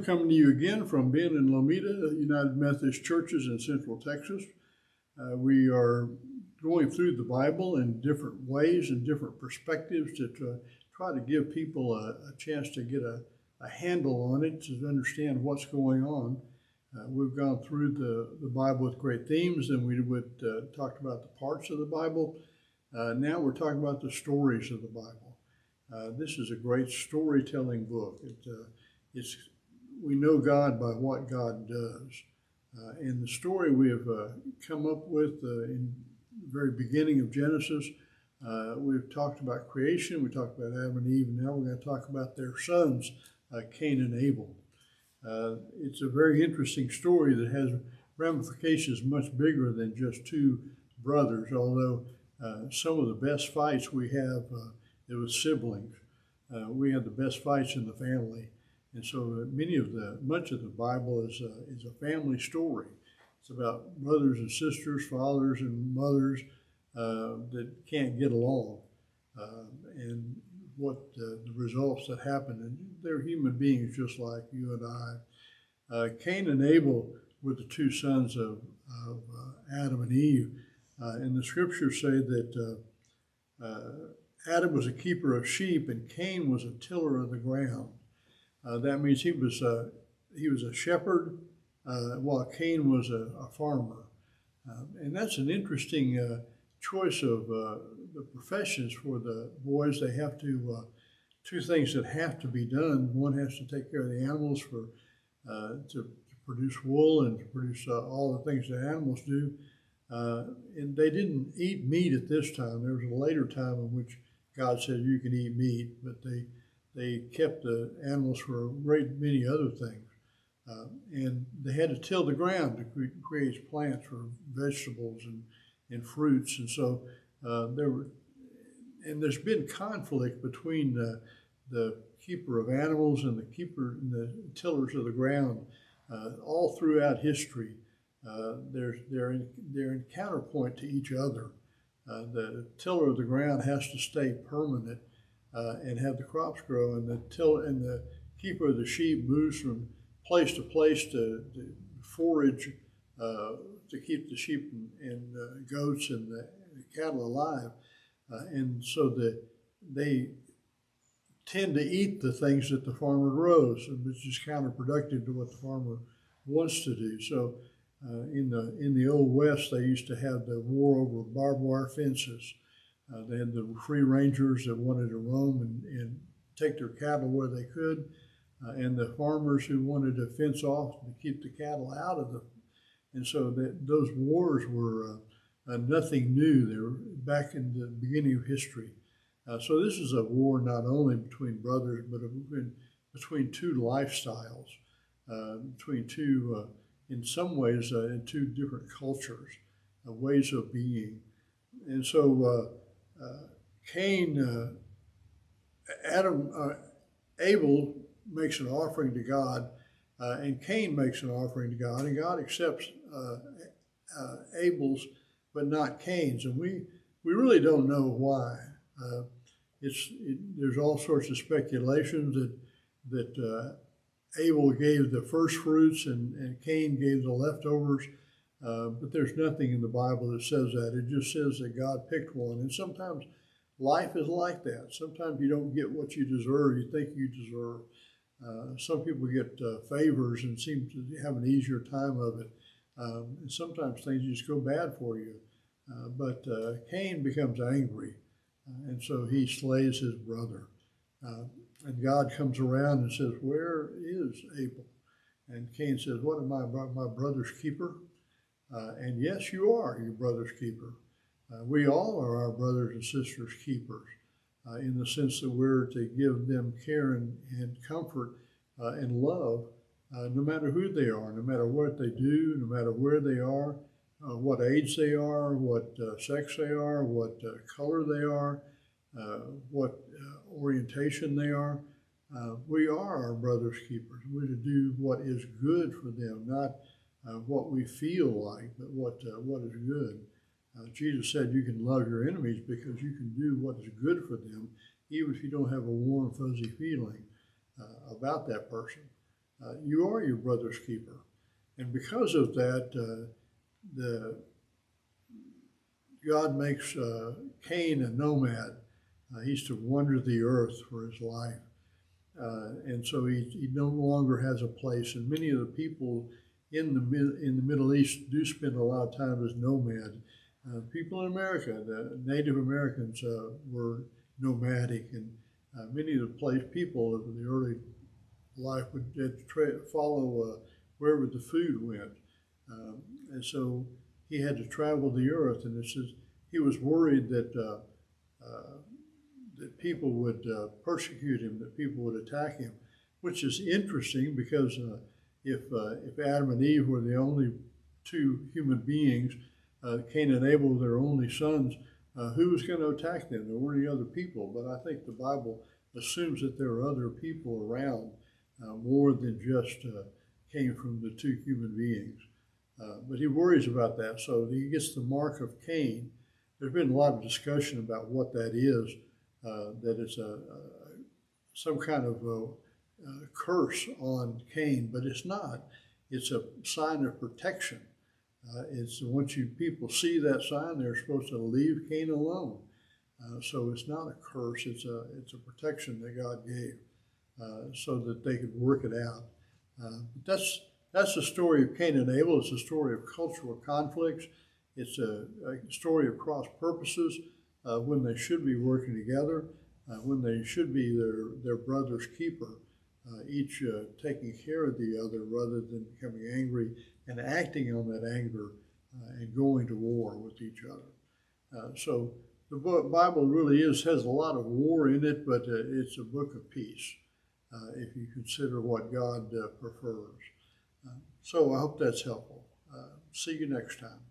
Coming to you again from Ben and Lomita United Methodist Churches in Central Texas. We are going through the Bible in different ways and different perspectives to try to give people a chance to get a handle on it, to understand what's going on. We've gone through the Bible with great themes, and we would talk about the parts of the Bible. Now we're talking about the stories of the Bible. This is a great storytelling book. We know God by what God does. And the story we have come up with in the very beginning of Genesis, we've talked about creation, we talked about Adam and Eve, and now we're going to talk about their sons, Cain and Abel. It's a very interesting story that has ramifications much bigger than just two brothers, although some of the best fights we have, it was siblings. We had the best fights in the family. And so much of the Bible is a family story. It's about brothers and sisters, fathers and mothers that can't get along, and what the results that happen. And they're human beings just like you and I. Cain and Abel were the two sons of Adam and Eve. And the scriptures say that Adam was a keeper of sheep and Cain was a tiller of the ground. That means he was a shepherd, while Cain was a farmer. And that's an interesting choice of the professions for the boys. They have to, two things that have to be done. One has to take care of the animals to produce wool and to produce all the things that animals do. And they didn't eat meat at this time. There was a later time in which God said you can eat meat, but they kept the animals for a great many other things. And they had to till the ground to create plants for vegetables and fruits. And so there's been conflict between the keeper of animals and the tillers of the ground all throughout history. They're in counterpoint to each other. The tiller of the ground has to stay permanent and have the crops grow, and the keeper of the sheep moves from place to place to forage to keep the sheep and goats and the cattle alive, and so that they tend to eat the things that the farmer grows, which is counterproductive to what the farmer wants to do. So in the Old West, they used to have the war over barbed wire fences. They had the free rangers that wanted to roam and take their cattle where they could, and the farmers who wanted to fence off to keep the cattle out of them. And so those wars were nothing new. They were back in the beginning of history. So this is a war not only between brothers, but between two lifestyles, between two, in some ways, in two different cultures, ways of being. And so Abel makes an offering to God, and Cain makes an offering to God, and God accepts Abel's, but not Cain's, and we really don't know why. There's all sorts of speculations that Abel gave the first fruits and Cain gave the leftovers. But there's nothing in the Bible that says that. It just says that God picked one. And sometimes life is like that. Sometimes you don't get what you deserve, you think you deserve. Some people get favors and seem to have an easier time of it. And sometimes things just go bad for you. But Cain becomes angry, and so he slays his brother. And God comes around and says, "Where is Abel?" And Cain says, "What am I, my brother's keeper?" And yes, you are your brother's keeper. We all are our brothers and sisters' keepers, in the sense that we're to give them care and comfort and love, no matter who they are, no matter what they do, no matter where they are, what age they are, what sex they are, what color they are, what orientation they are. We are our brother's keepers. We're to do what is good for them, not what we feel like, but what is good. Jesus said you can love your enemies because you can do what is good for them, even if you don't have a warm, fuzzy feeling about that person. you are your brother's keeper. And because of that, God makes Cain a nomad. He's to wander the earth for his life. And so he no longer has a place. And many of the people in the Middle East do spend a lot of time as nomads. People in America, the Native Americans were nomadic, and many of the people of the early life would follow wherever the food went. And so he had to travel the earth, and it says he was worried that people would persecute him, that people would attack him, which is interesting because if Adam and Eve were the only two human beings, Cain and Abel were their only sons, who was going to attack them? There weren't any other people, but I think the Bible assumes that there are other people around more than just came from the two human beings. But he worries about that, so he gets the mark of Cain. There's been a lot of discussion about what that is, that it's some kind of curse on Cain, but it's not. It's a sign of protection. It's once people see that sign, they're supposed to leave Cain alone. So it's not a curse. It's a protection that God gave so that they could work it out. But that's the story of Cain and Abel. It's a story of cultural conflicts. It's a story of cross purposes when they should be working together, when they should be their brother's keeper, each taking care of the other rather than becoming angry and acting on that anger and going to war with each other. So the Bible really has a lot of war in it, but it's a book of peace if you consider what God prefers. So I hope that's helpful. See you next time.